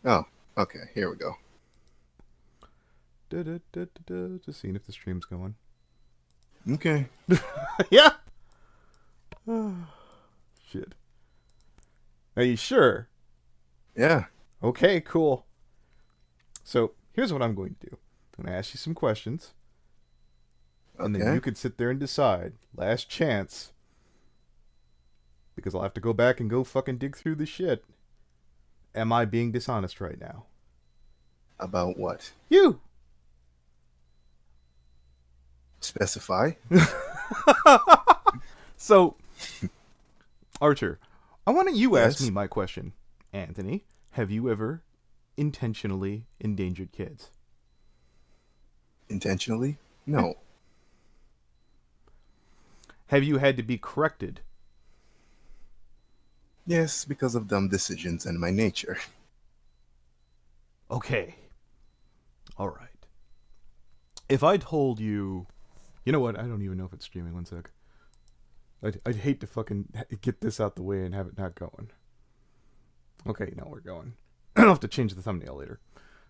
Oh, okay. Here we go. Just seeing if the stream's going. Okay. Yeah. Shit. Are you sure? Yeah. Okay, cool. So here's what I'm going to do. I'm going to ask you some questions, and then you Okay. can sit there and decide. Last chance, because I'll have to go back and go fucking dig through the shit. Am I being dishonest right now? About what? You. Specify. So, Archer, I want you ask me Yes. my question. Anthony, have you ever intentionally endangered kids? Intentionally? Yeah. No. Have you had to be corrected? Yes, because of dumb decisions and my nature. Okay. All right. If I told you, you know what? I don't even know if it's streaming. One sec. I'd hate to fucking get this out the way and have it not going. Okay, now we're going. I'll have to change the thumbnail later.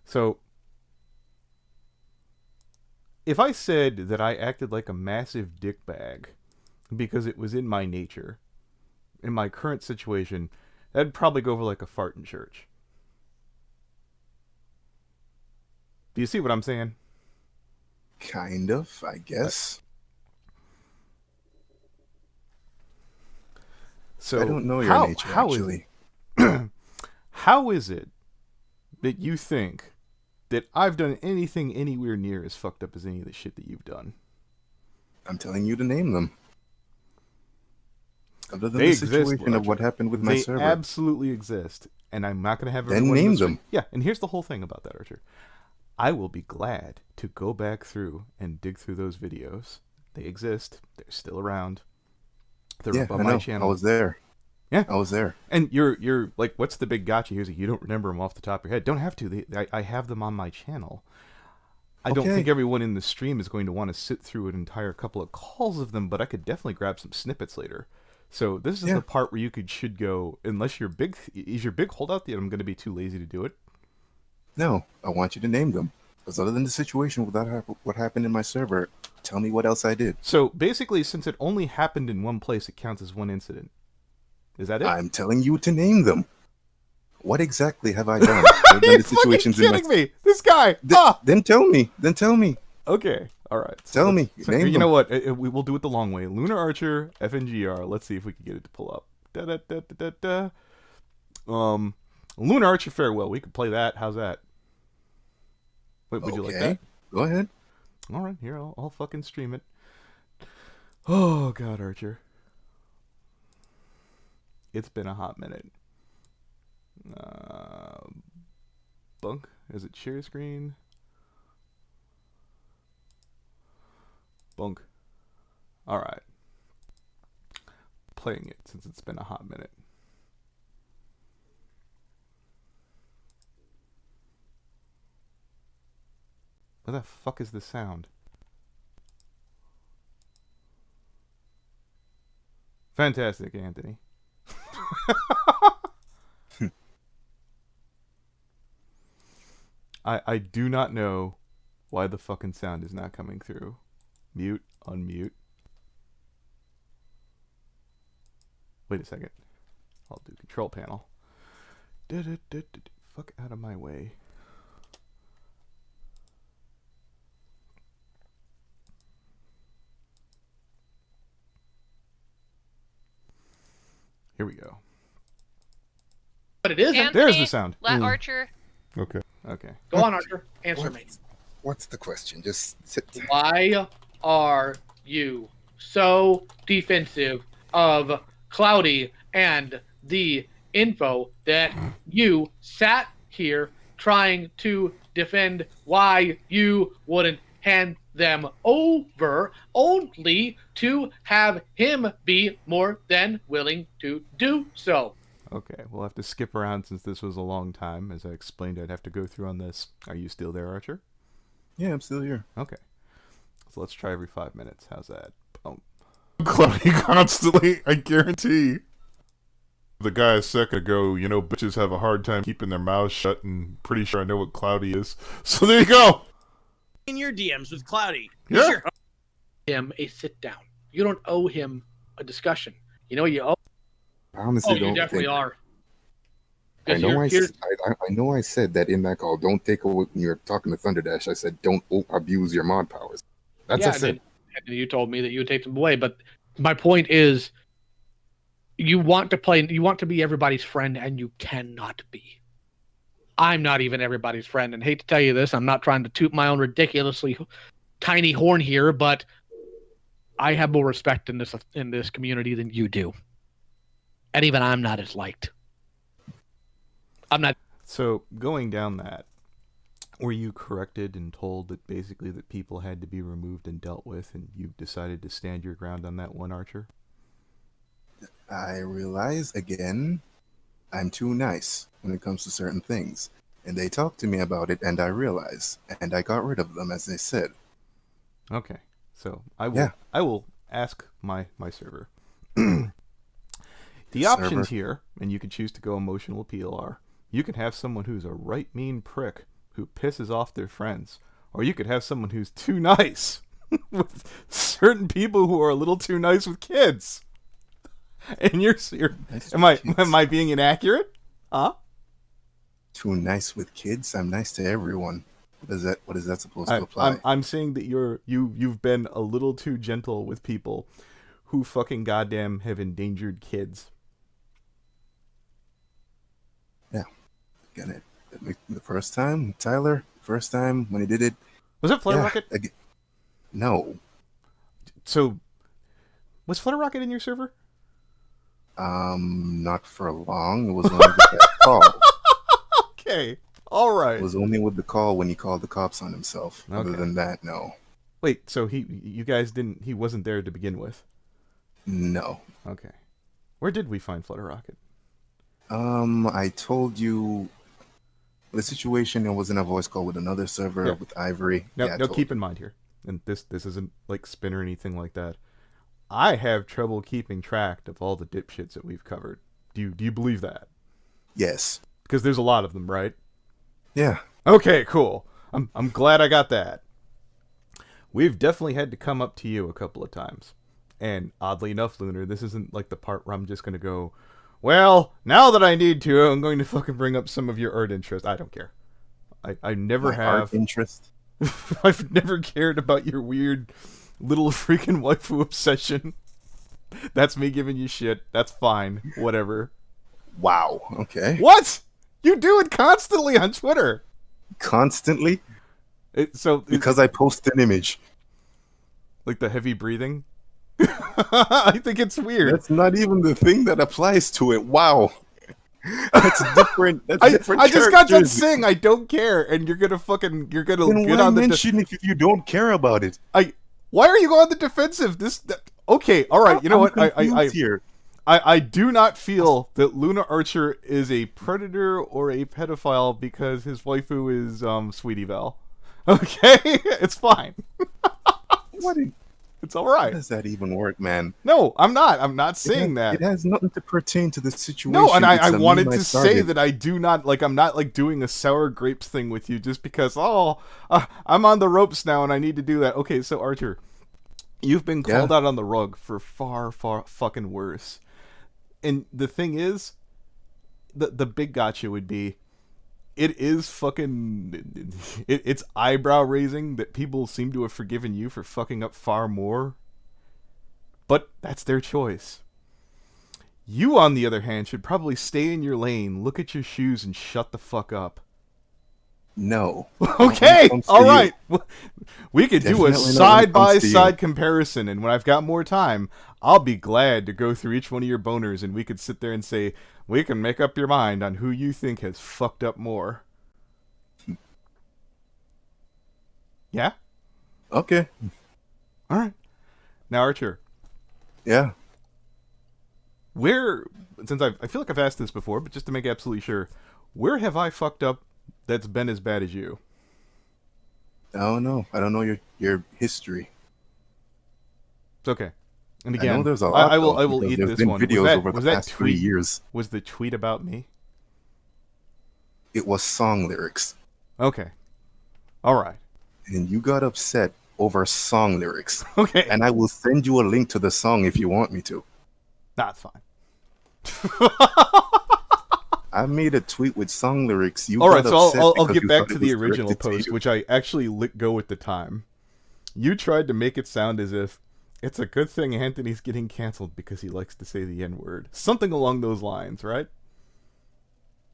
So, if I said that I acted like a massive dickbag because it was in my nature, in my current situation, that'd probably go over like a fart in church. Do you see what I'm saying? Kind of, I guess. I So don't know your how nature, how is actually. it? How is it that you think that I've done anything anywhere near as fucked up as any of the shit that you've done? I'm telling you to name them. Other than They the exist, situation of what Archer. happened with my They server. absolutely exist, and I'm not going to have Then everyone in name this. them. Yeah, and here's the whole thing about that, Archer. I will be glad to go back through and dig through those videos. They exist. They're still around. They're Yeah, up on I my know. I channel. was there. Yeah, I was there. and you're like, what's the big gotcha here? Is that you don't remember them off the top of your head. Don't have to. I have them on my channel. I don't think Okay. everyone in the stream is going to want to sit through an entire couple of calls of them, but I could definitely grab some snippets later. So this is Yeah. the part where you should go. Unless you're big, is your big holdout that I'm going to be too lazy to do it? No, I want you to name them. Because other than the situation with what happened in my server, tell me what else I did. So basically, since it only happened in one place, it counts as one incident. Is that it? I'm telling you to name them. What exactly have I done Are other than you the fucking situations in my... kidding me? This guy. Ah. Then tell me. Then tell me. Okay. All right. So Tell let's. me. So, Name you them. know what? We will do it the long way. Lunar Archer, FNGR. Let's see if we can get it to pull up. Da da da da da da. Lunar Archer Farewell. We could play that. How's that? Wait, would you like that? Okay. Go ahead. All right. Here, I'll fucking stream it. Oh God, Archer. It's been a hot minute. Uh, Bunk. Is it share screen? Bunk. All right. Playing it since it's been a hot minute. What the fuck is the sound? Fantastic, Anthony. I do not know why the fucking sound is not coming through. Mute, unmute. Wait a second. I'll do control panel. Fuck out of my way. Here we go. But it isn't. There's Anthony, the sound. let Archer. Okay. Okay. Go on, Archer. Answer What? me. What's the question? Just sit. Why are you so defensive of Cloudy and the info that you sat here trying to defend why you wouldn't hand them over, only to have him be more than willing to do so? Okay. We'll have to skip around since this was a long time. As I explained, I'd have to go through on this. Are you still there, Archer? Yeah, I'm still here. Okay. So let's try every 5 minutes. How's that? Boom. Cloudy constantly, I guarantee. the guy a second ago, you know, bitches have a hard time keeping their mouths shut, and pretty sure I know what Cloudy is. So there you go. In your DMs with Cloudy. Yeah. Sure. Him a sit down. You don't owe him a discussion. You know what you owe? I honestly Oh, don't you definitely think. are. I 'Cause know you're- I know I said that in that call. Don't take away when you're talking to Thunderdash. I said don't abuse your mod powers. That's yeah, what I said. and you told me that you would take them away. But my point is, you want to be everybody's friend, and you cannot be. I'm not even everybody's friend, and hate to tell you this, I'm not trying to toot my own ridiculously tiny horn here, but I have more respect in this community than you do, and even I'm not as liked. I'm not. So going down that, were you corrected and told that basically that people had to be removed and dealt with, and you decided to stand your ground on that one, Archer? I realize again, I'm too nice when it comes to certain things, and they talked to me about it, and I realize, and I got rid of them as they said. Okay, so I will ask my server. The options here, and you can choose to go emotional appeal, are you can have someone who's a right mean prick who pisses off their friends, or you could have someone who's too nice with certain people who are a little too nice with kids. And you're am I being inaccurate? Huh? Too nice with kids? I'm nice to everyone. What is that supposed to apply? I'm saying that you've been a little too gentle with people who fucking goddamn have endangered kids. Yeah. Again, the first time, Tyler, first time when he did it. Was it Flutter Rocket? No. So, was Flutter Rocket in your server? Not for long. It was only with that call. Okay. All right. It was only with the call when he called the cops on himself. Okay. Other than that, no. Wait, so you guys he wasn't there to begin with? No. Okay. Where did we find Flutter Rocket? I told you the situation. It was in a voice call with another server with Ivory. No, keep in mind here, and this isn't like spin or anything like that. I have trouble keeping track of all the dipshits that we've covered. Do you believe that? Yes. Because there's a lot of them, right? Yeah. Okay, cool. I'm glad I got that. We've definitely had to come up to you a couple of times. And oddly enough, Lunar, this isn't like the part where I'm just going to go, well, now that I need to, I'm going to fucking bring up some of your art interest. I don't care. I never have. Art interest? I've never cared about your weird little freaking waifu obsession. That's me giving you shit. That's fine. Whatever. Wow. Okay. What? You do it constantly on Twitter. Constantly? Because I post an image. Like the heavy breathing? I think it's weird. That's not even the thing that applies to it. Wow. That's different. That's different. I just got that saying I don't care, and you're gonna get on the mention if you don't care about it. Why are you going on the defensive? Okay, all right. You know what? I do not feel that Luna Archer is a predator or a pedophile because his waifu is Sweetie Val. Okay, it's fine. It's all right. How does that even work, man? No, I'm not. I'm not saying that. It has nothing to pertain to the situation. No, and I wanted to say that I do not, like, I'm not, like, doing a sour grapes thing with you just because, I'm on the ropes now and I need to do that. Okay, so, Archer, you've been called out on the rug for far, far fucking worse. And the thing is, the big gotcha would be, it is fucking... It's eyebrow-raising that people seem to have forgiven you for fucking up far more. But that's their choice. You, on the other hand, should probably stay in your lane, look at your shoes, and shut the fuck up. No. Okay, alright. We could do a side-by-side comparison, and when I've got more time, I'll be glad to go through each one of your boners, and we could sit there and say, we can make up your mind on who you think has fucked up more. Yeah? Okay. Alright. Now, Archer. Yeah. Since I feel like I've asked this before, but just to make absolutely sure, where have I fucked up that's been as bad as you? I don't know. I don't know your history. It's okay. And I know again, there's a lot, I will though, I will because eat there's this been one. videos over the Was that past 3 tweet years. was the tweet about me? It was song lyrics, Okay. All right. and you got upset over song lyrics. Okay. And I will send you a link to the song if you want me to. That's fine. I made a tweet with song lyrics. You All got right, so upset I'll because get you back thought to it the was original directed to post, you. which I actually let go with the time. You tried to make it sound as if it's a good thing Anthony's getting canceled because he likes to say the N-word. Something along those lines, right?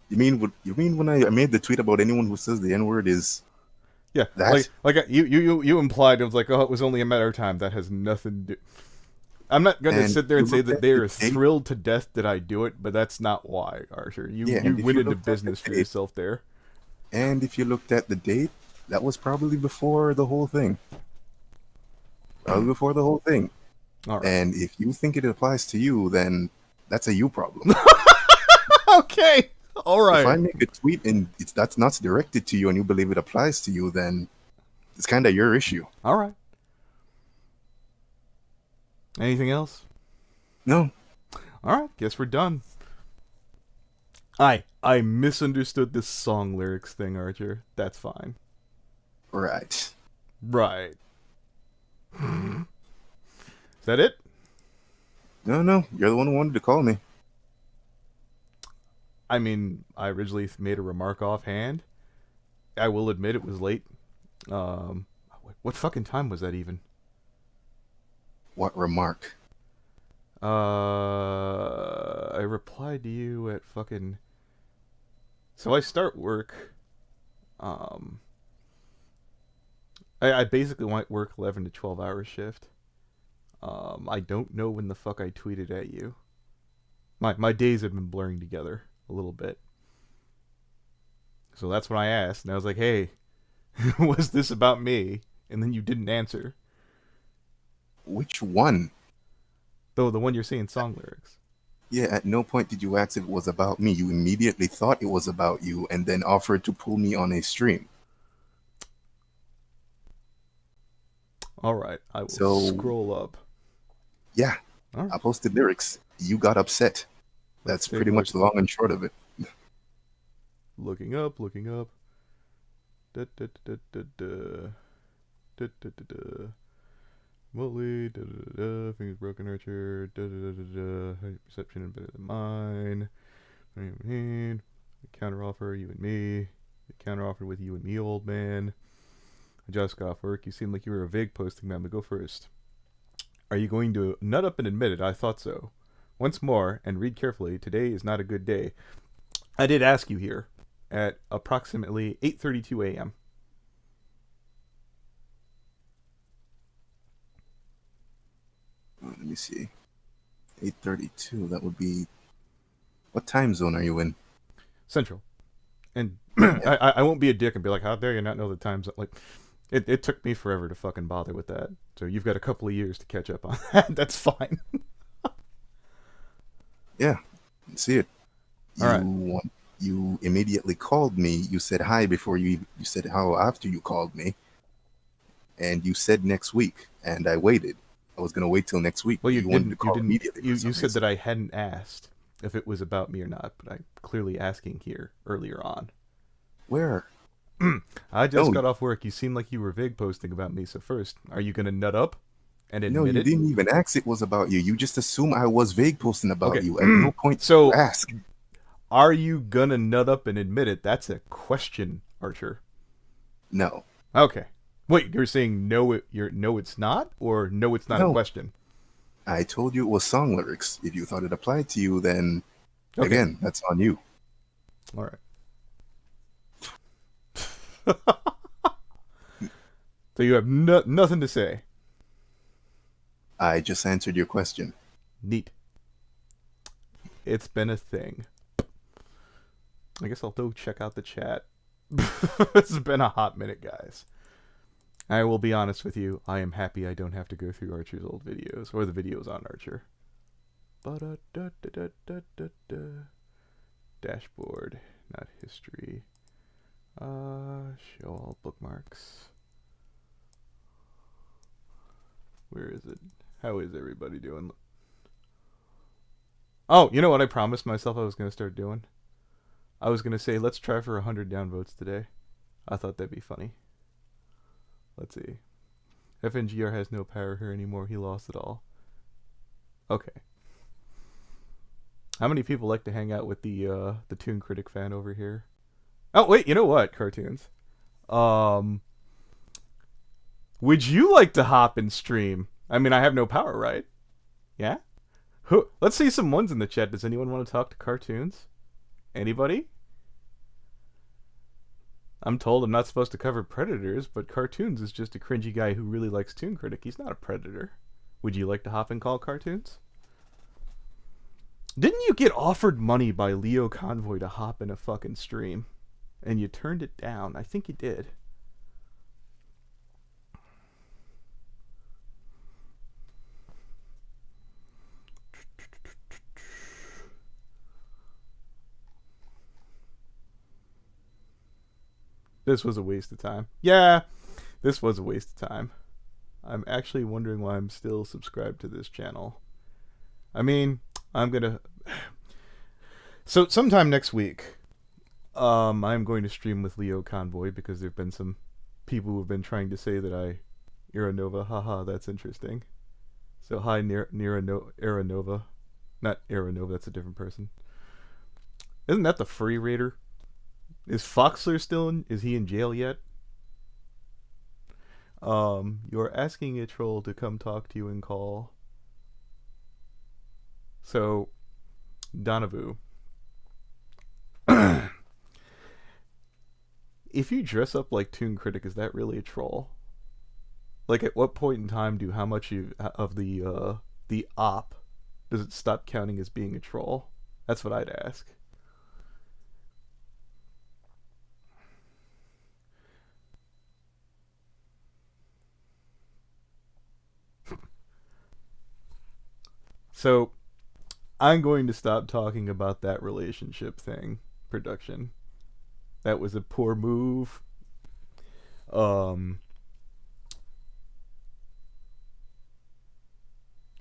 You mean when I made the tweet about anyone who says the N-word is Yeah, that? like you implied it was like, oh, it was only a matter of time. That has nothing to do. I'm not going to And sit there and you say looked that at they the are date. thrilled to death that I do it, but that's not why, Archer. You Yeah, and if went you into looked at the business for date, yourself there. and if you looked at the date, that was probably before the whole thing. Probably before the whole thing. All right. And if you think it applies to you, then that's a you problem. Okay. All right. If I make a tweet and that's not directed to you and you believe it applies to you, then it's kind of your issue. All right. Anything else? No. All right. Guess we're done. I misunderstood this song lyrics thing, Archer. That's fine. Right. Right. Is that it? No. You're the one who wanted to call me. I mean, I originally made a remark offhand. I will admit it was late. What fucking time was that even? What remark? I replied to you at fucking... So I start work. I basically want work 11 to 12 hour shift. I don't know when the fuck I tweeted at you. My days have been blurring together a little bit. So that's when I asked, and I was like, hey, was this about me? And then you didn't answer. Which one? Though the one you're saying song lyrics. Yeah, at no point did you ask if it was about me. You immediately thought it was about you and then offered to pull me on a stream. Alright, I will scroll up. Yeah, Right. I posted lyrics. You got upset. That's pretty much the long and short of it. Looking up. Da, da, da, da, da. Da, da, da, da. Motley, da, da, da, da. Fingers broken, Archer, da, da, da, da, da. Perception better than mine. Counter offer, you and me. Counter offer with you and me, old man. I just got off work. You seem like you were a vague posting, man, but go first. Are you going to nut up and admit it? I thought so. Once more, and read carefully, today is not a good day. I did ask you here at approximately 8:32 a.m. Let me see. 8:32. That would be... What time zone are you in? Central. And I won't be a dick and be like, how dare you not know the times? Like, it took me forever to fucking bother with that. So you've got a couple of years to catch up on that. That's fine. Yeah, see it. All right. You immediately called me. You said hi before you said how after you called me. And you said next week. And I waited. I was going to wait till next week. Well, you wanted to didn't. call immediately. You said that I hadn't asked if it was about me or not, but I'm clearly asking here earlier on. Where? I just got off work. You seemed like you were vague posting about me. So first, are you gonna nut up and admit No, you it? didn't even ask it was about you. You just assumed I was vague posting about Okay. you. At no point So- did you ask. Are you gonna nut up and admit it? That's a question, Archer. No. Okay. Wait, you're saying no? No, it's not, or no, it's not a No. question. I told you it was song lyrics. If you thought it applied to you, then Okay. again, that's on you. All right. So you have nothing to say. I just answered your question. Neat. It's been a thing. I guess I'll go check out the chat. It's been a hot minute, guys. I will be honest with you. I am happy I don't have to go through Archer's old videos, or the videos on Archer. Dashboard, not history. Show all bookmarks. Where is it? How is everybody doing? Oh, you know what I promised myself I was going to start doing? I was going to say, let's try for 100 downvotes today. I thought that'd be funny. Let's see. FNGR has no power here anymore. He lost it all. Okay. How many people like to hang out with the Toon Critic fan over here? Oh, wait, you know what, Cartoons? Would you like to hop and stream? I mean, I have no power, right? Yeah? Let's see some ones in the chat. Does anyone want to talk to Cartoons? Anybody? I'm told I'm not supposed to cover predators, but Cartoons is just a cringy guy who really likes Toon Critic. He's not a predator. Would you like to hop and call Cartoons? Didn't you get offered money by Leo Convoy to hop in a fucking stream? And you turned it down. I think you did. This was a waste of time. Yeah, this was a waste of time. I'm actually wondering why I'm still subscribed to this channel. I mean, I'm gonna... So, sometime next week, I'm going to stream with Leo Convoy because there have been some people who have been trying to say that I... Aeronova, haha, that's interesting. So, hi, Aeronova. Not Aeronova, that's a different person. Isn't that the Free Raider? Is Foxler still in? Is he in jail yet? You're asking a troll to come talk to you and call. So, Donavu. If you dress up like Toon Critic, is that really a troll? Like, at what point in time do how much of the op does it stop counting as being a troll? That's what I'd ask. So, I'm going to stop talking about that relationship thing, production. That was a poor move.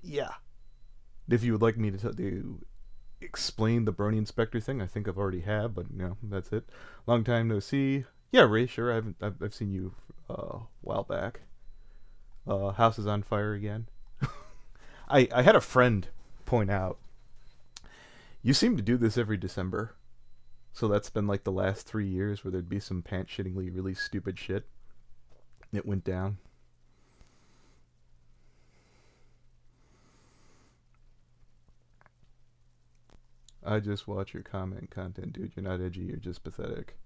Yeah. If you would like me to explain the Brony Inspector thing, I think I've already have, but that's it. Long time no see. Yeah, Ray, sure. I've seen you a while back. House is on fire again. I had a friend point out, you seem to do this every December. So that's been like the last 3 years where there'd be some pants-shittingly really stupid shit. It went down. I just watch your comment content, dude. You're not edgy, you're just pathetic.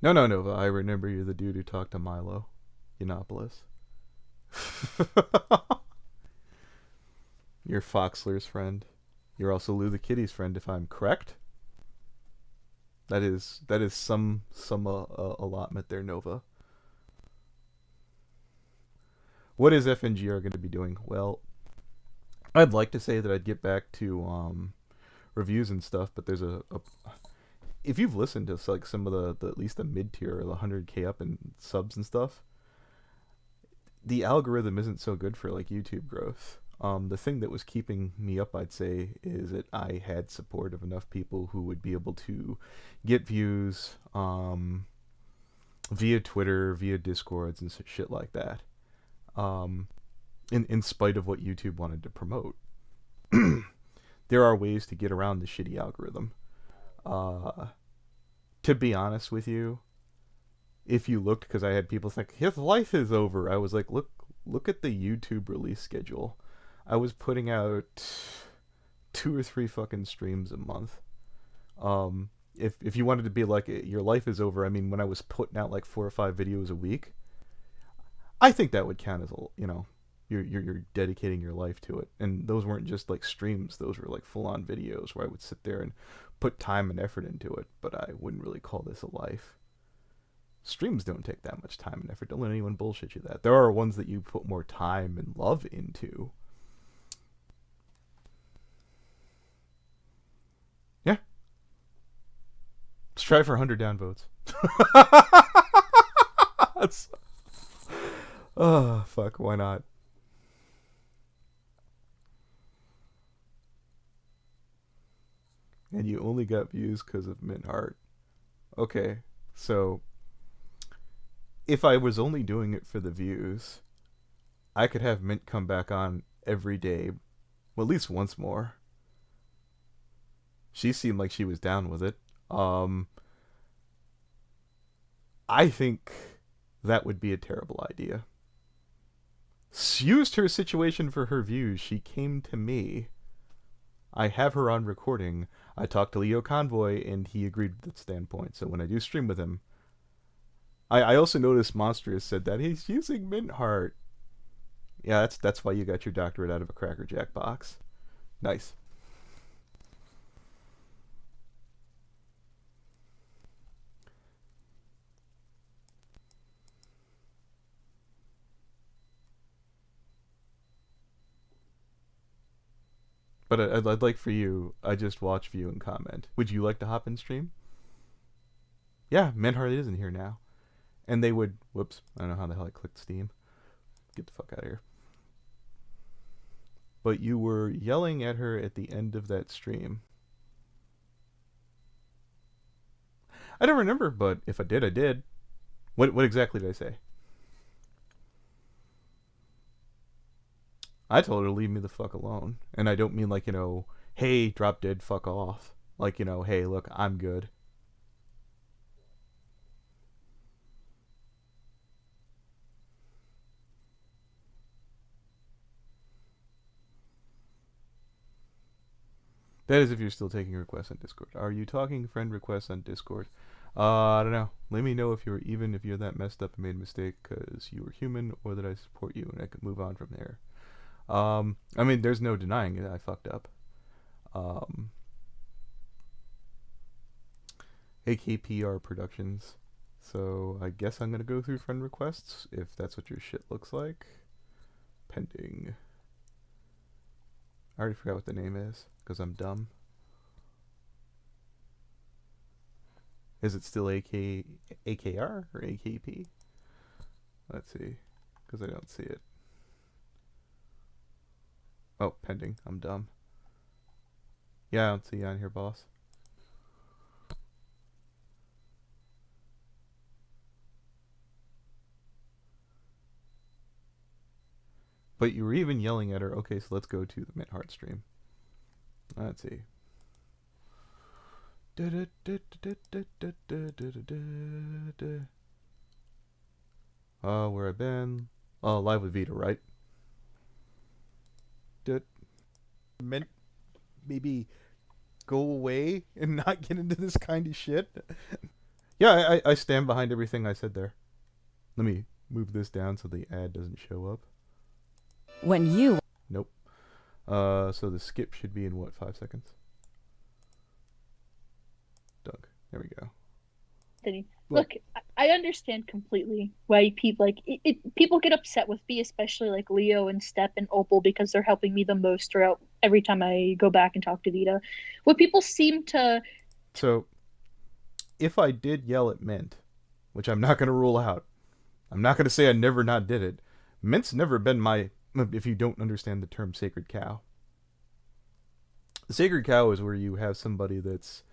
No, Nova. I remember you're the dude who talked to Milo Yiannopoulos. You're Foxler's friend. You're also Lou the Kitty's friend, if I'm correct. That is some allotment there, Nova. What is FNGR going to be doing? Well, I'd like to say that I'd get back to reviews and stuff, but there's a if you've listened to like some of the at least the mid tier or the 100k up in subs and stuff, the algorithm isn't so good for like YouTube growth. The thing that was keeping me up, I'd say, is that I had support of enough people who would be able to get views via Twitter, via Discords, and shit like that. In spite of what YouTube wanted to promote. There are ways to get around the shitty algorithm. To be honest with you, if you looked, because I had people think his life is over, I was like, look at the YouTube release schedule. I was putting out 2 or 3 fucking streams a month. If you wanted to be like, your life is over, I mean, when I was putting out like 4 or 5 videos a week, I think that would count as you're dedicating your life to it. And those weren't just like streams, those were like full-on videos where I would sit there and put time and effort into it, but I wouldn't really call this a life. Streams don't take that much time and effort. Don't let anyone bullshit you that. There are ones that you put more time and love into. Yeah. Let's try for 100 downvotes. Oh, fuck, why not? And you only got views because of Mint Heart. Okay, so if I was only doing it for the views, I could have Mint come back on every day, well, at least once more. She seemed like she was down with it. I think that would be a terrible idea. She used her situation for her views. She came to me. I have her on recording. I talked to Leo Convoy, and he agreed with that standpoint. So when I do stream with him, I also noticed Monstrous said that he's using Mint Heart. Yeah, that's why you got your doctorate out of a Cracker Jack box. Nice. But I'd like for you, I just watch, view, and comment. Would you like to hop in stream? Yeah, Mint Heart is in here now. And they would, whoops, I don't know how the hell I clicked Steam. Get the fuck out of here. But you were yelling at her at the end of that stream. I don't remember, but if I did, I did. What exactly did I say? I told her to leave me the fuck alone. And I don't mean like, hey, drop dead, fuck off. Like, hey, look, I'm good. That is if you're still taking requests on Discord. Are you talking friend requests on Discord? I don't know. Let me know if you're that messed up and made a mistake because you were human, or that I support you and I could move on from there. I mean, there's no denying it. I fucked up. AKPR Productions. So I guess I'm gonna go through friend requests if that's what your shit looks like. Pending. I already forgot what the name is because I'm dumb. Is it still AKR or AKP? Let's see, because I don't see it. Oh, pending. I'm dumb. Yeah, I don't see you on here, boss. But you were even yelling at her. Okay, so let's go to the Mint Heart stream. Let's see. Where I've been. Oh, live with Vita, right? Meant maybe go away and not get into this kind of shit. Yeah, I stand behind everything I said there. Let me move this down so the ad doesn't show up. When you... Nope. So the skip should be in what, 5 seconds? Doug, there we go. Look, I understand completely why people people get upset with me, especially like Leo and Step and Opal, because they're helping me the most throughout every time I go back and talk to Vita. What people seem to... So, if I did yell at Mint, which I'm not going to rule out, I'm not going to say I never not did it. Mint's never been my... If you don't understand the term sacred cow. The sacred cow is where you have somebody that's,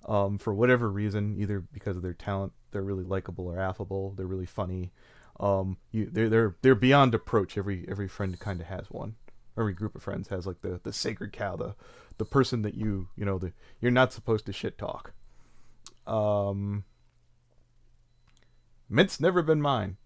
for whatever reason, either because of their talent, they're really likable or affable, they're really funny. They're beyond approach. Every friend kind of has one. Every group of friends has like the sacred cow, the person that you're not supposed to shit talk. Mint's never been mine.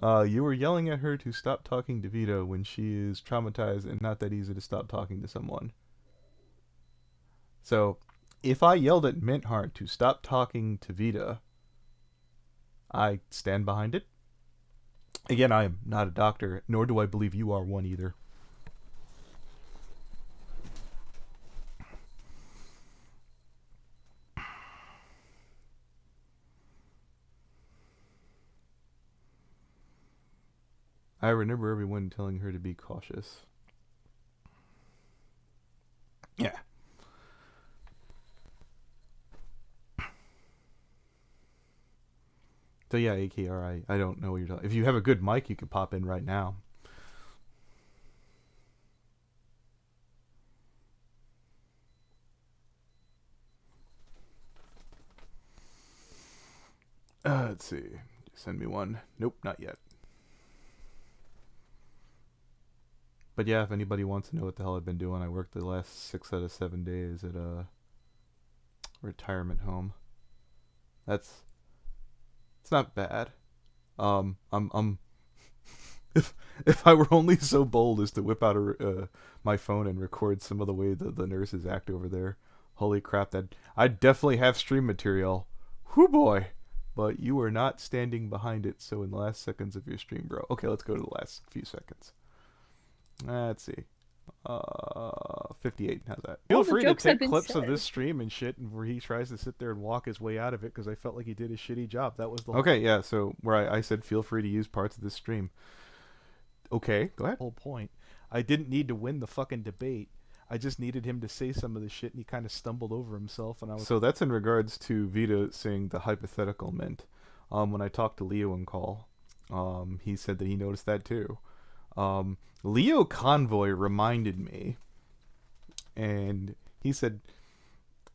You were yelling at her to stop talking to Vita when she is traumatized and not that easy to stop talking to someone. So, if I yelled at Mint Heart to stop talking to Vita, I stand behind it. Again, I am not a doctor, nor do I believe you are one either. I remember everyone telling her to be cautious. Yeah. So yeah, AKR, I don't know what you're talking. If you have a good mic, you could pop in right now. Let's see. Send me one. Nope, not yet. But yeah, if anybody wants to know what the hell I've been doing, I worked the last 6 out of 7 days at a retirement home. It's not bad. I'm if I were only so bold as to whip out my phone and record some of the way the nurses act over there. Holy crap, that I'd definitely have stream material. Whoo boy. But you are not standing behind it, so in the last seconds of your stream, bro. Okay, let's go to the last few seconds. Let's see. 58. How's that? Feel free to take clips of this stream and shit, and where he tries to sit there and walk his way out of it, because I felt like he did a shitty job. That was the okay. Yeah. So where I said feel free to use parts of this stream. Okay, go ahead. Whole point. I didn't need to win the fucking debate. I just needed him to say some of the shit, and he kind of stumbled over himself. And I was so that's in regards to Vita saying the hypothetical meant. When I talked to Leo in call, he said that he noticed that too. Leo Convoy reminded me, and he said,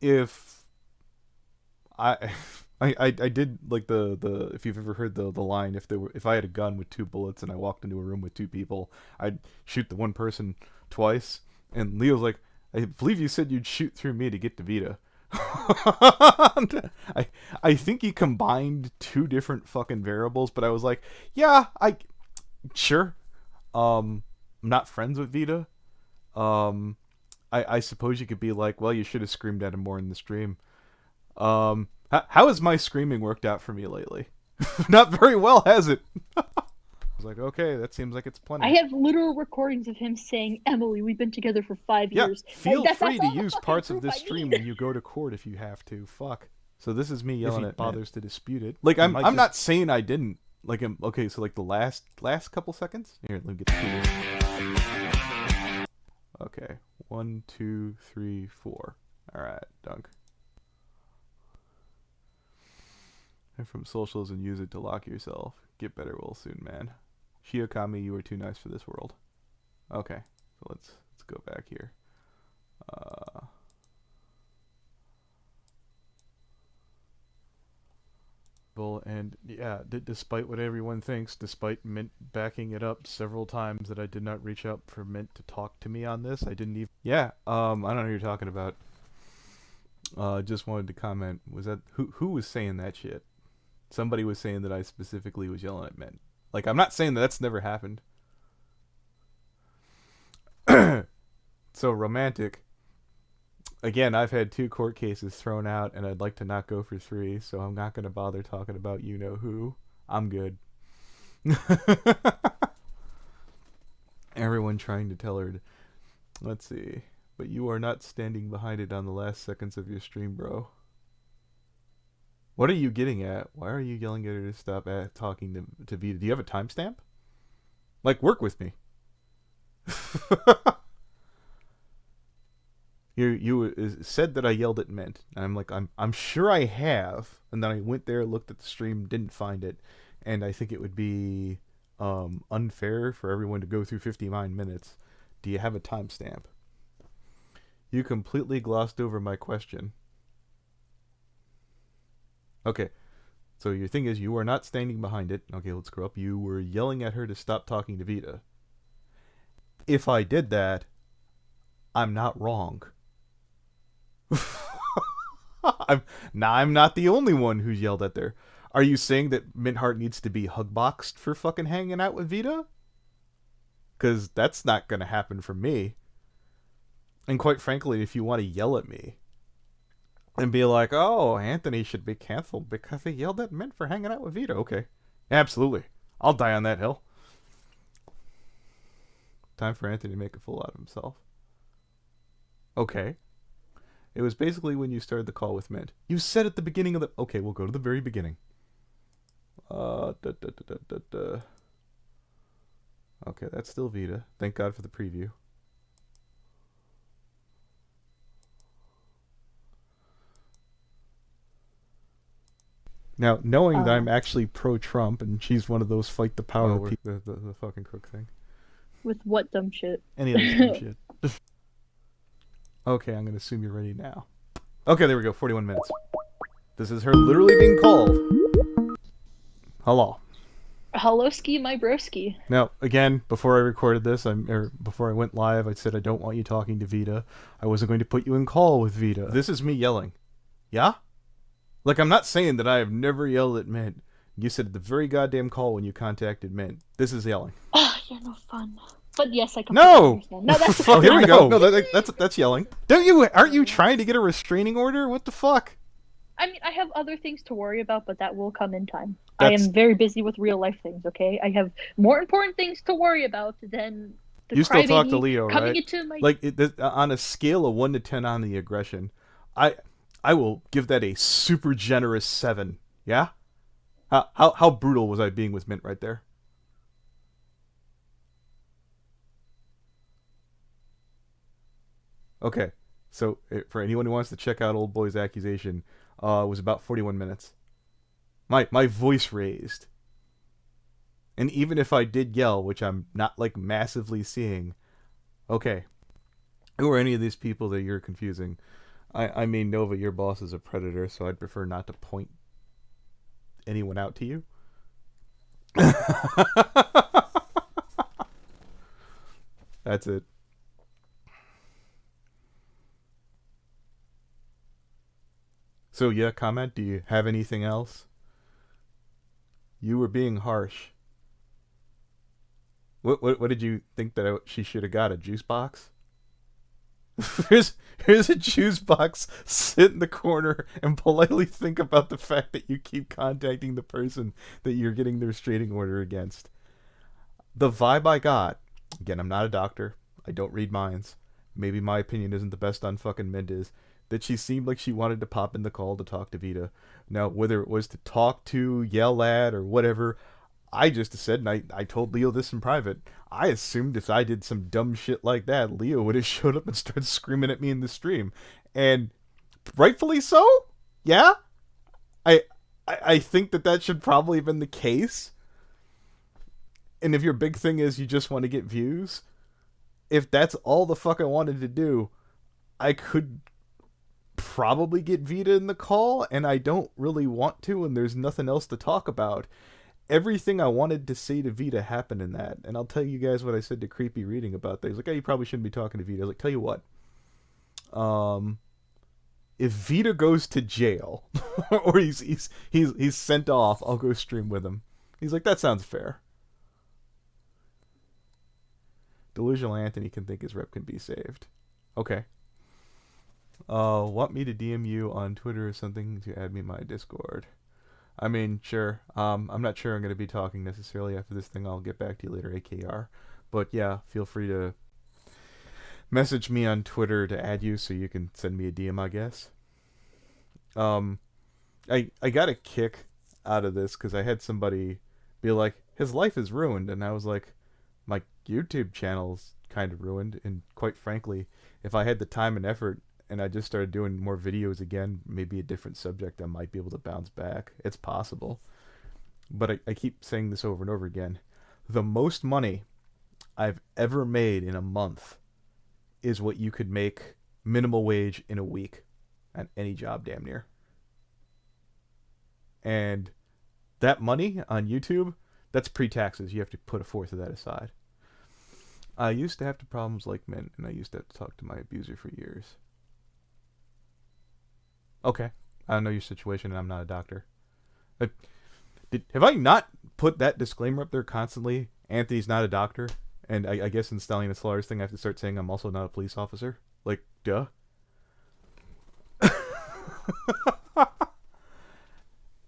if I did like the if you've ever heard the line, if I had a gun with 2 bullets and I walked into a room with 2 people, I'd shoot the one person twice. And Leo's like, I believe you said you'd shoot through me to get to Vita. I think he combined 2 different fucking variables, but I was like, yeah, sure. I'm not friends with Vita. I suppose you could be like, well, you should have screamed at him more in the stream. How has my screaming worked out for me lately? Not very well, has it? I was like, okay, that seems like it's plenty. I have literal recordings of him saying, Emily, we've been together for 5 years. Feel free to use parts of this stream when you go to court if you have to. Fuck. So this is me yelling at bothers to dispute it. Like, I'm not saying I didn't. Like, okay, so like the last couple seconds? Here, let me get to this. Okay. 1, 2, 3, 4. Alright, dunk. And from socials and use it to lock yourself. Get better real soon, man. Shiokami, you are too nice for this world. Okay, so let's go back here. And yeah, despite what everyone thinks, despite Mint backing it up several times that I did not reach out for Mint to talk to me on this, I didn't even. Yeah, I don't know what you're talking about. Just wanted to comment. Was that who was saying that shit? Somebody was saying that I specifically was yelling at Mint. Like, I'm not saying that that's never happened. So romantic. Again, I've had 2 court cases thrown out, and I'd like to not go for 3, so I'm not going to bother talking about you-know-who. I'm good. Everyone trying to tell her. Let's see. But you are not standing behind it on the last seconds of your stream, bro. What are you getting at? Why are you yelling at her to stop talking to Vita? Do you have a timestamp? Like, work with me. You said that I yelled at Mint, and I'm like, I'm sure I have, and then I went there, looked at the stream, didn't find it, and I think it would be unfair for everyone to go through 59 minutes. Do you have a timestamp? You completely glossed over my question. Okay, so your thing is you are not standing behind it. Okay, let's scroll up. You were yelling at her to stop talking to Vita. If I did that, I'm not wrong. I'm not the only one who's yelled at there. Are you saying that Mintheart needs to be hugboxed for fucking hanging out with Vita? Because that's not going to happen for me. And quite frankly, if you want to yell at me and be like, oh, Anthony should be canceled because he yelled at Mint for hanging out with Vita. Okay, absolutely. I'll die on that hill. Time for Anthony to make a fool out of himself. Okay. It was basically when you started the call with Mint. You said at the beginning of the... Okay, we'll go to the very beginning. Okay, that's still Vita. Thank God for the preview. Now, knowing that I'm actually pro-Trump and she's one of those fight the power people, the fucking crook thing. With what dumb shit? Any other dumb shit. Okay, I'm going to assume you're ready now. Okay, there we go, 41 minutes. This is her literally being called. Hello. Hello, ski, my broski. Now, again, before I recorded this, before I went live, I said I don't want you talking to Vita. I wasn't going to put you in call with Vita. This is me yelling. Yeah? Like, I'm not saying that I have never yelled at Mint. You said at the very goddamn call when you contacted Mint. This is yelling. Oh, you're no fun. But yes, I No! understand. No, that's Oh, here we go. No, that's yelling. Aren't you trying to get a restraining order? What the fuck? I mean, I have other things to worry about, but that will come in time. I am very busy with real life things, okay? I have more important things to worry about than the You still talk to crybaby Leo, coming right? into my... Like, on a scale of 1 to 10 on the aggression, I will give that a super generous 7. Yeah? How brutal was I being with Mint right there? Okay, so for anyone who wants to check out Old Boy's accusation, it was about 41 minutes. My voice raised. And even if I did yell, which I'm not like massively seeing, okay. Who are any of these people that you're confusing? I mean, Nova, your boss is a predator, so I'd prefer not to point anyone out to you. That's it. So yeah, comment. Do you have anything else? You were being harsh. What did you think that she should have got? A juice box? Here's a juice box. Sit in the corner and politely think about the fact that you keep contacting the person that you're getting the restraining order against. The vibe I got, again, I'm not a doctor. I don't read minds. Maybe my opinion isn't the best on fucking Mint is that she seemed like she wanted to pop in the call to talk to Vita. Now, whether it was to talk to, yell at, or whatever, I just said, and I told Leo this in private, I assumed if I did some dumb shit like that, Leo would have showed up and started screaming at me in the stream. And rightfully so? Yeah? I think that should probably have been the case. And if your big thing is you just want to get views, if that's all the fuck I wanted to do, I could probably get Vita in the call, and I don't really want to, and there's nothing else to talk about. Everything I wanted to say to Vita happened in that, and I'll tell you guys what I said to Creepy Reading about that. He's like, "Oh, you probably shouldn't be talking to Vita." I was like, "Tell you what, if Vita goes to jail or he's sent off, I'll go stream with him." He's like, "That sounds fair." Delusional Anthony can think his rep can be saved. Okay. Want me to DM you on Twitter or something to add me in my Discord? I mean, sure. I'm not sure I'm going to be talking necessarily after this thing. I'll get back to you later, AKR. But yeah, feel free to message me on Twitter to add you so you can send me a DM, I guess. I got a kick out of this because I had somebody be like, his life is ruined. And I was like, my YouTube channel's kind of ruined. And quite frankly, if I had the time and effort, and I just started doing more videos again, maybe a different subject, I might be able to bounce back. It's possible. But I keep saying this over and over again. The most money I've ever made in a month is what you could make minimal wage in a week at any job damn near. And that money on YouTube, that's pre-taxes. You have to put a fourth of that aside. I used to have problems like Mint, and I used to have to talk to my abuser for years. Okay, I don't know your situation, and I'm not a doctor. Have I not put that disclaimer up there constantly? Anthony's not a doctor, and I guess in Stallion and Slaughter's thing, I have to start saying I'm also not a police officer. Like, duh.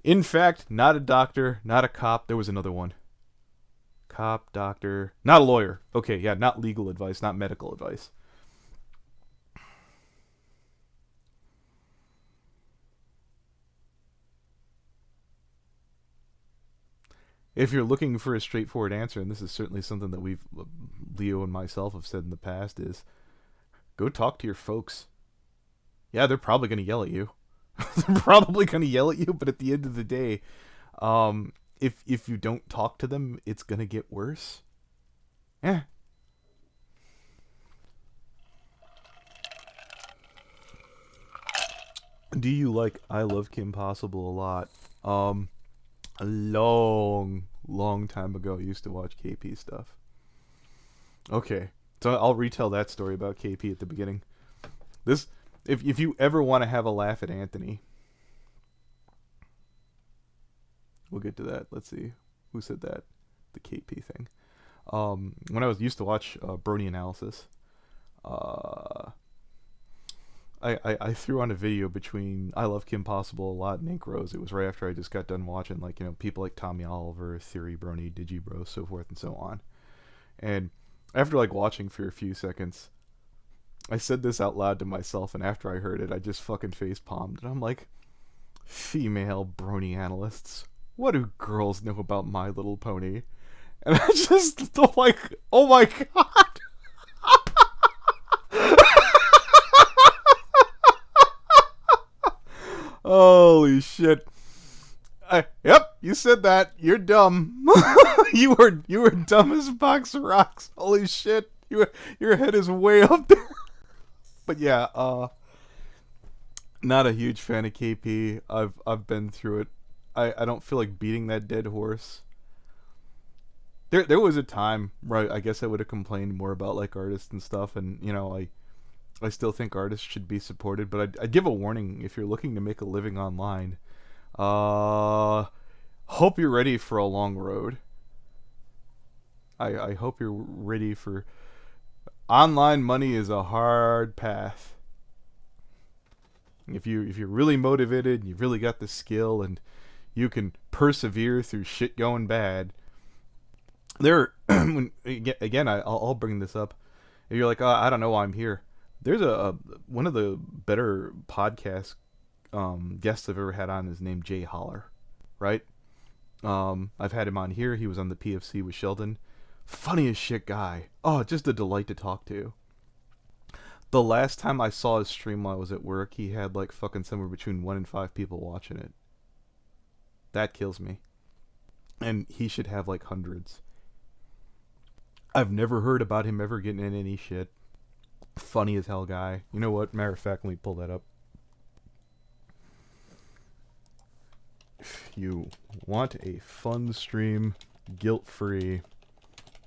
In fact, not a doctor, not a cop. There was another one. Cop, doctor, not a lawyer. Okay, yeah, not legal advice, not medical advice. If you're looking for a straightforward answer, and this is certainly something that Leo and myself have said in the past, is go talk to your folks. Yeah, they're probably going to yell at you. They're probably gonna yell at you, but at the end of the day, if you don't talk to them, it's gonna get worse. Eh. Do you like I Love Kim Possible a lot? A long time ago, I used to watch KP stuff. Okay, so I'll retell that story about KP at the beginning. This, if you ever want to have a laugh at Anthony, we'll get to that. Let's see who said that, the KP thing. When I used to watch Brony Analysis, I threw on a video between I Love Kim Possible a lot and Ink Rose. It was right after I just got done watching, like, you know, people like Tommy Oliver, Theory, Brony, Digibro, so forth and so on. And after, like, watching for a few seconds, I said this out loud to myself, and after I heard it, I just fucking face palmed. And I'm like, female Brony analysts, what do girls know about My Little Pony? And I just like, oh my god. Holy shit. Yep, you said that. You're dumb. you were dumb as a box of rocks. Holy shit. Your head is way up there. But yeah, not a huge fan of KP. I've been through it. I don't feel like beating that dead horse. There was a time where I guess I would have complained more about, like, artists and stuff, and, you know, I still think artists should be supported, but I'd give a warning if you're looking to make a living online. Hope you're ready for a long road. I hope you're ready for... Online money is a hard path. If you're really motivated, and you've really got the skill, and you can persevere through shit going bad... Again, I'll bring this up. If you're like, oh, I don't know why I'm here. There's one of the better podcast guests I've ever had on is named Jay Holler, right? I've had him on here. He was on the PFC with Sheldon. Funny as shit guy. Oh, just a delight to talk to. The last time I saw his stream while I was at work, he had like fucking somewhere between 1 and 5 people watching it. That kills me. And he should have like hundreds. I've never heard about him ever getting in any shit. Funny as hell guy. You know what? Matter of fact, let me pull that up. If you want a fun stream, guilt-free,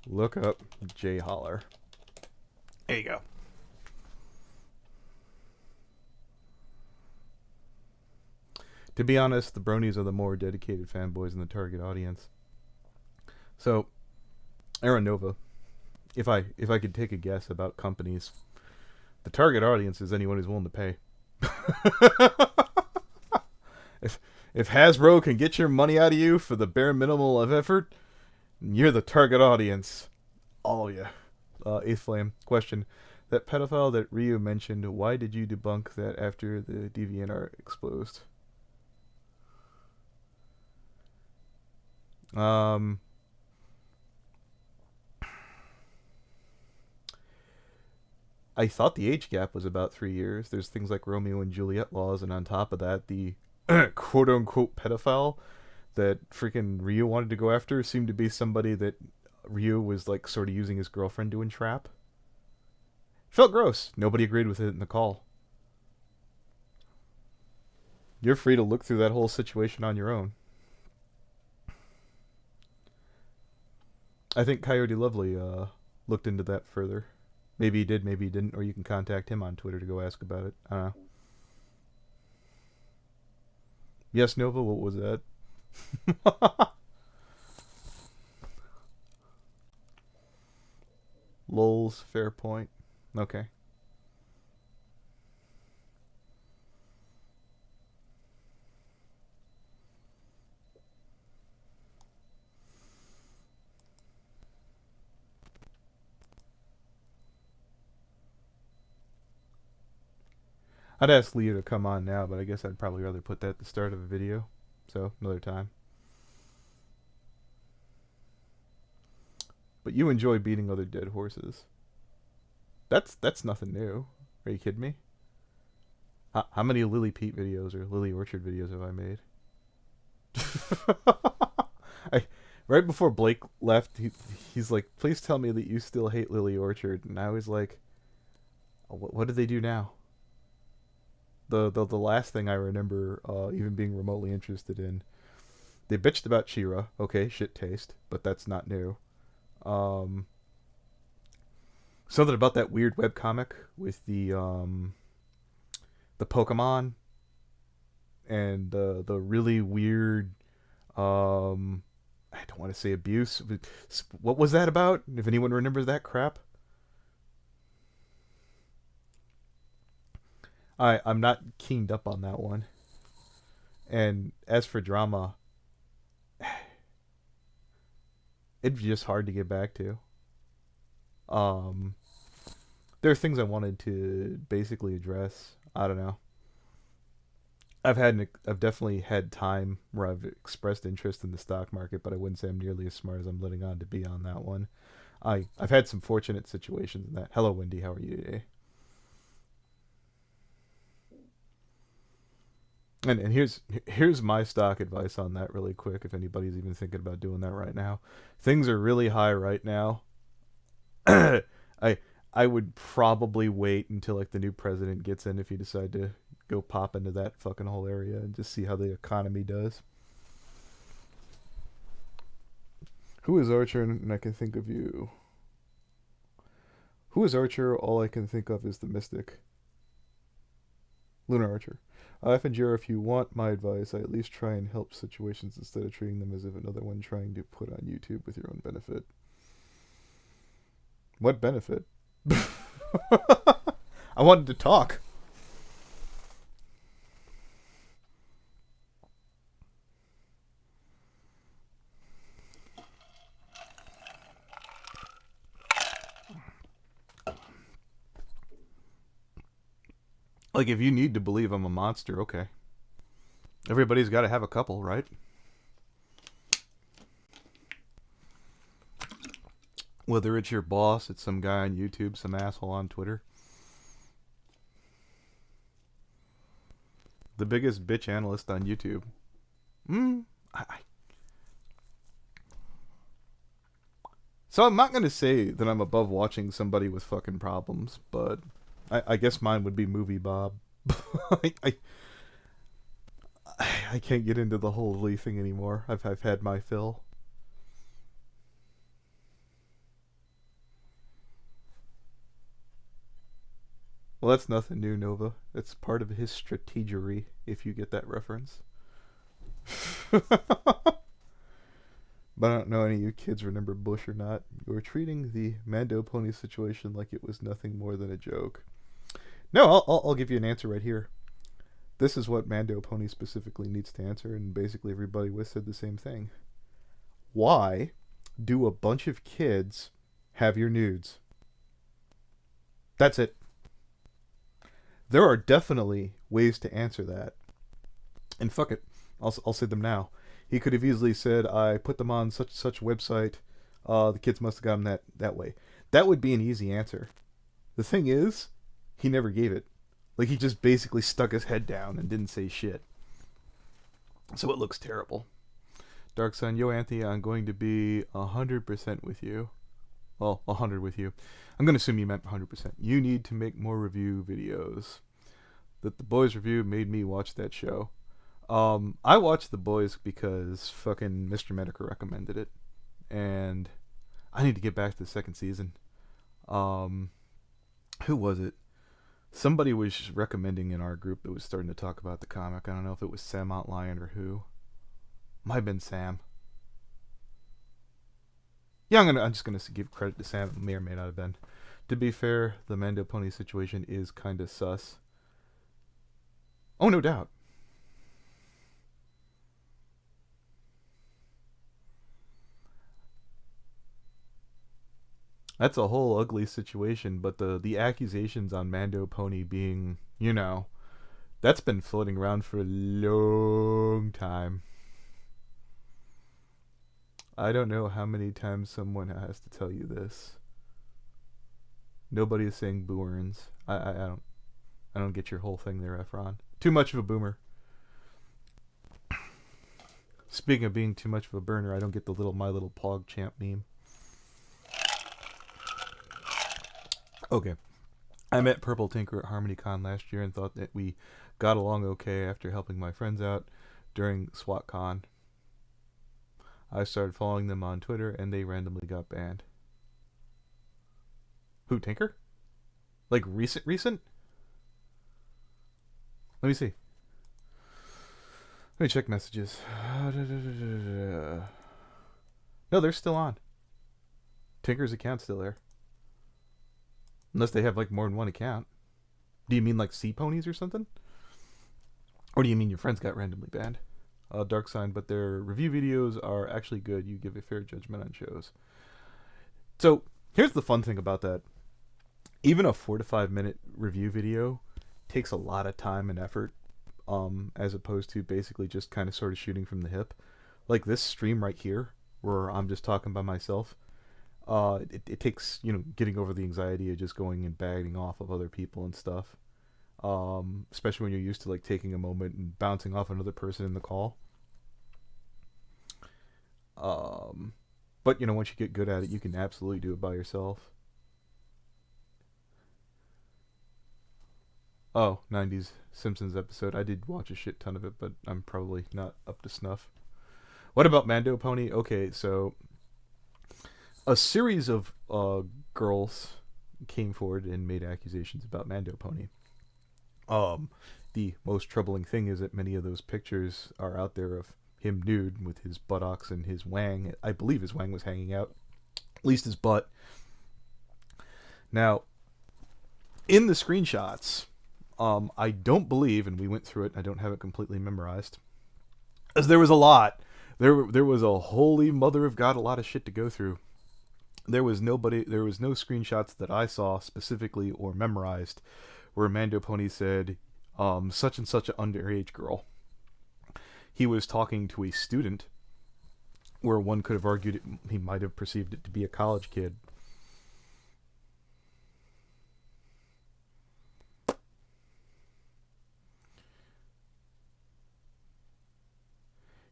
look up Jay Holler. There you go. To be honest, the bronies are the more dedicated fanboys in the target audience. So, Aaron Nova, if I could take a guess about companies, the target audience is anyone who's willing to pay. if Hasbro can get your money out of you for the bare minimal of effort, you're the target audience. All of you. Eighth Flame, question. That pedophile that Ryu mentioned, why did you debunk that after the DeviantArt exposed? I thought the age gap was about 3 years. There's things like Romeo and Juliet laws, and on top of that, the quote-unquote pedophile that freaking Ryu wanted to go after seemed to be somebody that Ryu was like sort of using his girlfriend to entrap. Felt gross. Nobody agreed with it in the call. You're free to look through that whole situation on your own. I think Coyote Lovely looked into that further. Maybe he did, maybe he didn't, or you can contact him on Twitter to go ask about it. I don't know. Yes, Nova, what was that? Lols, fair point. Okay. I'd ask Leo to come on now, but I guess I'd probably rather put that at the start of a video. So, another time. But you enjoy beating other dead horses. That's nothing new. Are you kidding me? How many Lily Pete videos or Lily Orchard videos have I made? Right before Blake left, he's like, "Please tell me that you still hate Lily Orchard." And I was like, "What did they do now?" The last thing I remember even being remotely interested in, they bitched about She-Ra. Okay, shit taste, but that's not new. Something about that weird webcomic with the Pokemon and the really weird I don't want to say abuse. What was that about? If anyone remembers that crap. I'm not keened up on that one. And as for drama, it'd be just hard to get back to. There are things I wanted to basically address. I don't know. I've definitely had time where I've expressed interest in the stock market, but I wouldn't say I'm nearly as smart as I'm letting on to be on that one. I've had some fortunate situations in that. Hello, Wendy. How are you today? And here's my stock advice on that really quick, if anybody's even thinking about doing that right now. Things are really high right now. I would probably wait until like the new president gets in if you decide to go pop into that fucking whole area and just see how the economy does. Who is Archer? And I can think of you. Who is Archer? All I can think of is the Mystic. Lunar Archer. FNGR, if you want my advice, I at least try and help situations instead of treating them as if another one trying to put on YouTube with your own benefit. What benefit? I wanted to talk. Like, if you need to believe I'm a monster, okay. Everybody's got to have a couple, right? Whether it's your boss, it's some guy on YouTube, some asshole on Twitter. The biggest bitch analyst on YouTube. So I'm not going to say that I'm above watching somebody with fucking problems, but I guess mine would be Movie Bob. I can't get into the whole Lee thing anymore. I've had my fill. Well, that's nothing new, Nova. It's part of his strategery, if you get that reference. But I don't know any of you kids remember Bush or not. You were treating the Mando pony situation like it was nothing more than a joke. No, I'll give you an answer right here. This is what Mando pony specifically needs to answer, and basically everybody with said the same thing. Why do a bunch of kids have your nudes? That's it. There are definitely ways to answer that. And fuck it, I'll say them now. He could have easily said, I put them on such website, the kids must have got them that way. That would be an easy answer. The thing is, he never gave it. Like, he just basically stuck his head down and didn't say shit. So it looks terrible. Dark Sun, yo Anthony, I'm going to be 100% with you. Well, 100 with you. I'm going to assume you meant 100%. You need to make more review videos. That The Boys review made me watch that show. I watched The Boys because fucking Mr. Medica recommended it. And I need to get back to the second season. Who was it? Somebody was recommending in our group that was starting to talk about the comic. I don't know if it was Sam Outlion or who. Might have been Sam. Yeah, I'm just gonna give credit to Sam. It may or may not have been. To be fair, the Mando pony situation is kind of sus. Oh, no doubt. That's a whole ugly situation, but the accusations on Mando pony being, you know, that's been floating around for a long time. I don't know how many times someone has to tell you this. Nobody is saying boo earns. I I don't get your whole thing there, Efron. Too much of a boomer. Speaking of being too much of a burner, I don't get the little My Little Pog Champ meme. Okay. I met Purple Tinker at HarmonyCon last year and thought that we got along okay after helping my friends out during SWATCon. I started following them on Twitter and they randomly got banned. Who, Tinker? Like recent? Let me see. Let me check messages. No, they're still on. Tinker's account's still there. Unless they have like more than one account. Do you mean like sea ponies or something? Or do you mean your friends got randomly banned? Dark Sign, but their review videos are actually good. You give a fair judgment on shows. So, here's the fun thing about that. Even a 4 to 5 minute review video takes a lot of time and effort, as opposed to basically just kind of sort of shooting from the hip. Like this stream right here, where I'm just talking by myself, it takes, getting over the anxiety of just going and bagging off of other people and stuff. Especially when you're used to like taking a moment and bouncing off another person in the call. But once you get good at it, you can absolutely do it by yourself. Oh, 90s Simpsons episode. I did watch a shit ton of it, but I'm probably not up to snuff. What about Mando Pony? Okay, so a series of girls came forward and made accusations about Mando Pony. The most troubling thing is that many of those pictures are out there of him nude with his buttocks and his wang. I believe his wang was hanging out, at least his butt. Now, in the screenshots, I don't believe, and we went through it, I don't have it completely memorized, as there was a lot. There was a holy mother of God, a lot of shit to go through. There was no screenshots that I saw specifically or memorized where Mando Pony said, such and such an underage girl. He was talking to a student, where one could have argued he might have perceived it to be a college kid.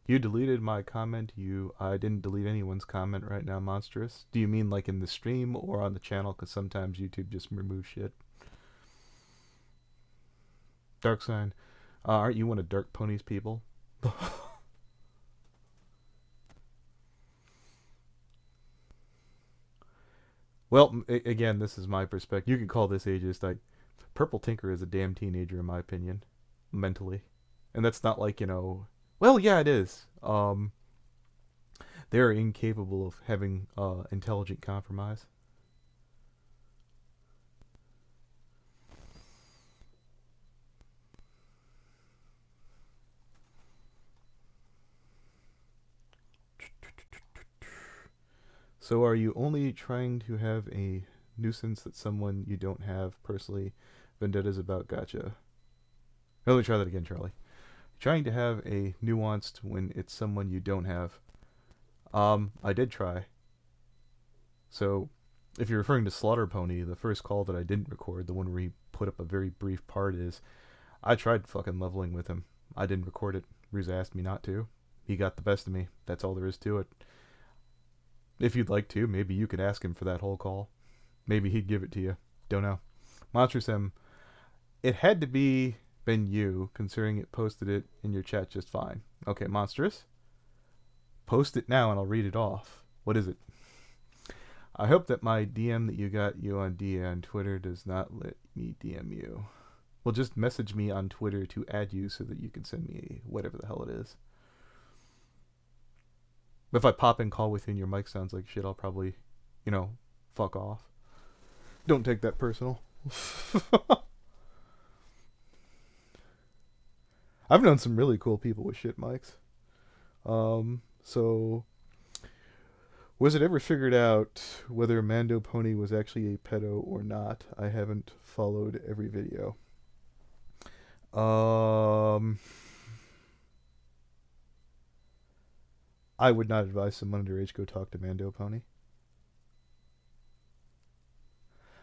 You deleted my comment. I didn't delete anyone's comment right now, Monstrous. Do you mean like in the stream or on the channel? Because sometimes YouTube just removes shit. Dark Sign. Aren't you one of Dark Pony's people? Well, again, this is my perspective. You can call this ageist. Purple Tinker is a damn teenager, in my opinion, mentally. And that's not like, well, yeah, it is. They're incapable of having intelligent compromise. So are you only trying to have a nuisance that someone you don't have personally vendettas about? Gotcha. Let me try that again, Charlie. Trying to have a nuanced when it's someone you don't have. I did try. So, if you're referring to Slaughter Pony, the first call that I didn't record, the one where he put up a very brief part, is I tried fucking leveling with him. I didn't record it. Riz asked me not to. He got the best of me. That's all there is to it. If you'd like to, maybe you could ask him for that whole call. Maybe he'd give it to you. Don't know. Monsters M. It had to been you, considering it posted it in your chat just fine. Okay, Monstrous. Post it now and I'll read it off. What is it? I hope that my DM that you got you on Twitter does not let me DM you. Well, just message me on Twitter to add you so that you can send me whatever the hell it is. If I pop in call with you and your mic sounds like shit, I'll probably, fuck off. Don't take that personal. I've known some really cool people with shit mics. So, was it ever figured out whether Mando Pony was actually a pedo or not? I haven't followed every video. I would not advise someone underage go talk to Mando Pony.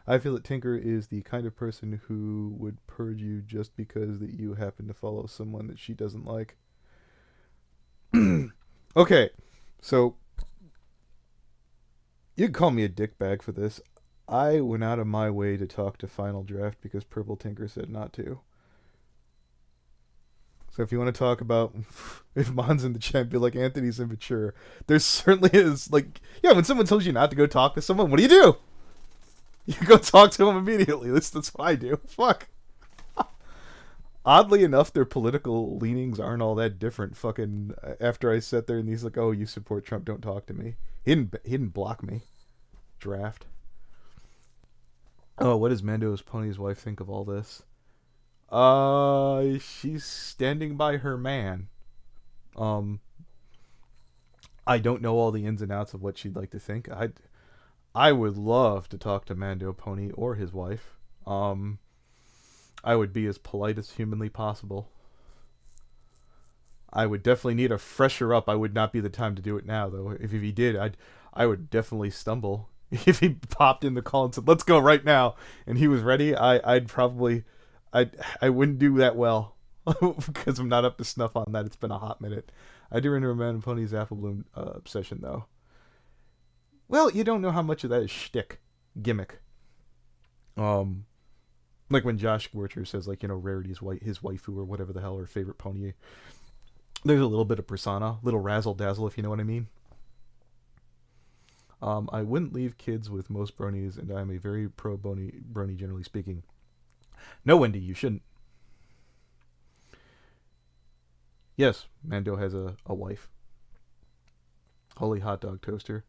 I feel that Tinker is the kind of person who would purge you just because that you happen to follow someone that she doesn't like. Okay, so you can call me a dickbag for this. I went out of my way to talk to Final Draft because Purple Tinker said not to. So if you want to talk about if Mon's in the chat, be like, Anthony's immature. There certainly is, like, yeah, when someone tells you not to go talk to someone, what do? You go talk to them immediately. That's what I do. Fuck. Oddly enough, their political leanings aren't all that different. Fucking after I sat there and he's like, "Oh, you support Trump? Don't talk to me." He didn't block me. Draft. Oh, what does Mando's pony's wife think of all this? She's standing by her man. I don't know all the ins and outs of what she'd like to think. I would love to talk to Mando Pony or his wife. I would be as polite as humanly possible. I would definitely need a fresher up. I would not be the time to do it now, though. If he did, I would definitely stumble. If he popped in the call and said, "Let's go right now," and he was ready, I wouldn't do that well because I'm not up to snuff on that. It's been a hot minute. I do remember Mando Pony's Apple Bloom obsession, though. Well, you don't know how much of that is shtick, gimmick. Like when Josh Wercher says, like, Rarity's his waifu or whatever the hell, her favorite pony. There's a little bit of persona, little razzle dazzle, if you know what I mean. I wouldn't leave kids with most bronies, and I'm a very pro brony generally speaking. No, Wendy, you shouldn't. Yes, Mando has a wife. Holy hot dog toaster.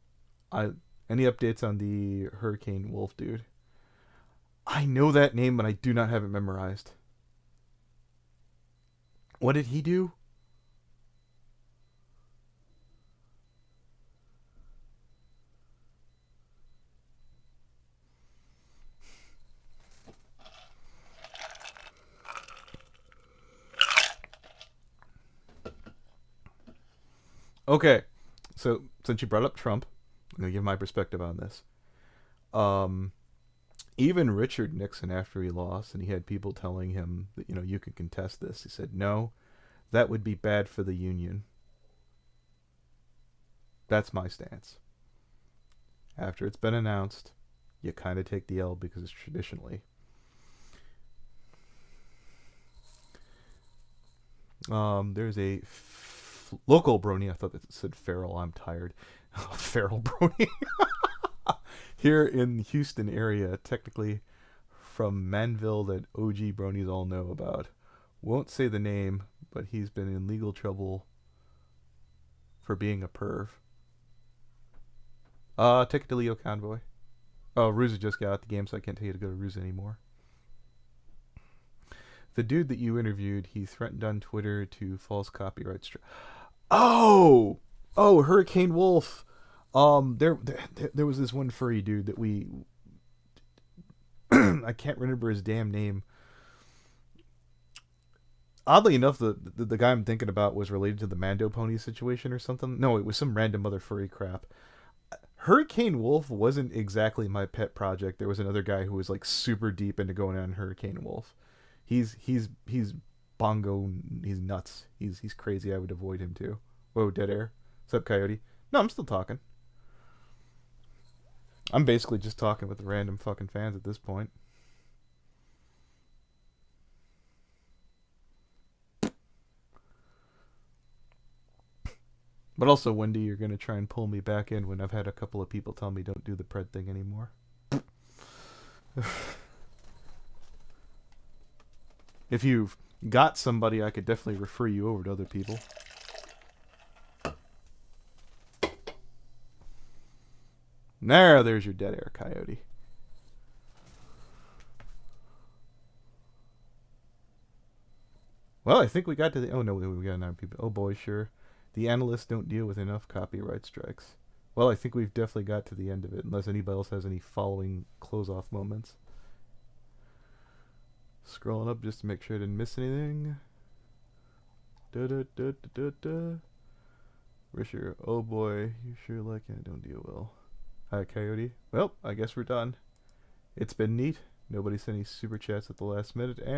Any updates on the Hurricane Wolf dude? I know that name, but I do not have it memorized. What did he do? Okay, so since you brought up Trump, I'm going to give my perspective on this. Even Richard Nixon, after he lost, and he had people telling him that, you could contest this, he said, no, that would be bad for the Union. That's my stance. After it's been announced, you kind of take the L because it's traditionally. There's a local brony. I thought that it said feral. I'm tired. Feral brony. Here in the Houston area, technically from Manville, that OG bronies all know about. Won't say the name, but he's been in legal trouble for being a perv. Ticket to Leo Convoy. Oh, Ruza just got out the game, so I can't tell you to go to Ruza anymore. The dude that you interviewed, he threatened on Twitter to false copyright strike. Oh, Hurricane Wolf. There was this one furry dude that we I can't remember his damn name. Oddly enough, the guy I'm thinking about was related to the Mando Pony situation or something. No, it was some random other furry crap. Hurricane Wolf wasn't exactly my pet project. There was another guy who was like super deep into going on Hurricane Wolf. He's bongo. He's nuts. He's crazy. I would avoid him too. Whoa, dead air. What's up, Coyote? No, I'm still talking. I'm basically just talking with the random fucking fans at this point. But also, Wendy, you're going to try and pull me back in when I've had a couple of people tell me don't do the pred thing anymore. If you've got somebody, I could definitely refer you over to other people. There's your dead air, Coyote. Well, I think we got to the... Oh, no, we got 9 people. Oh, boy, sure. The analysts don't deal with enough copyright strikes. Well, I think we've definitely got to the end of it, unless anybody else has any following close-off moments. Scrolling up just to make sure I didn't miss anything. Risher, oh boy, you sure like it. Don't deal well. Hi, Coyote. Well, I guess we're done. It's been neat. Nobody sent any super chats at the last minute, and